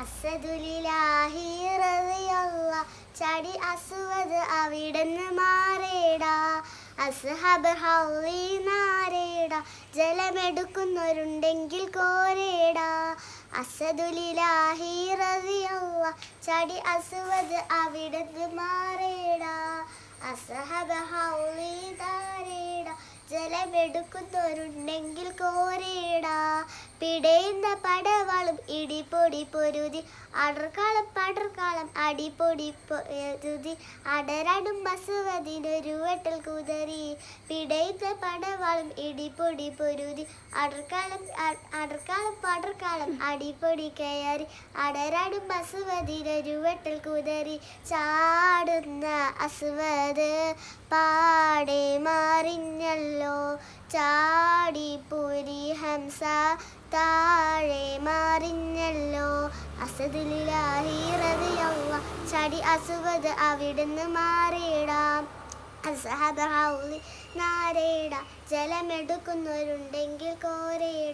അസദുലിലാഹി റളിയല്ലാഹ് ചാടി അസ്വദ് അവിടുന്ന് മാറേടാ. അസ്ഹബ് ഹൗളി നാരേടാ, ജലമെടുക്കുന്നവരുണ്ടെങ്കിൽ കോരേടാ. അസദുലിലാഹി റളിയല്ലാഹ് ചാടി അസ്വദ് അവിടുന്ന് മാറേടാ. അസ്ഹബ് ഹൗളി നാരേടാ, ജലമെടുക്കുന്നവരുണ്ടെങ്കിൽ കോരേടാ. പിടയുന്ന പടവാളും ഇടിപ്പൊടി പൊരുതി, അടർക്കാളം പടർക്കാളം അടിപ്പൊടി പൊരുതി, അടരാടും ബസുവതിനൊരു വെട്ടൽ കുതറി. പിടയുന്ന പടവാളും ഇടിപ്പൊടി പൊരുതി, അടർക്കാളം പടർക്കാളം അടിപ്പൊടി കയറി, അടരാടും ബസുവതിനൊരു വെട്ടൽ കുതറി. ചാടുന്ന അസ്വദ് പാടെ മാറിഞ്ഞല്ലോ, ചാടിപ്പുരി ഹംസ താഴെ മാറിഞ്ഞല്ലോ. അസദുലിലാഹി റളിയല്ലാഹ് ചാടി അസ്വദ് അവിടുന്ന് മാറേടാ. അസ്ഹബ് ഹൗളി നാരേടാ, ജലമെടുക്കുന്നവരുണ്ടെങ്കിൽ കോരേടാ.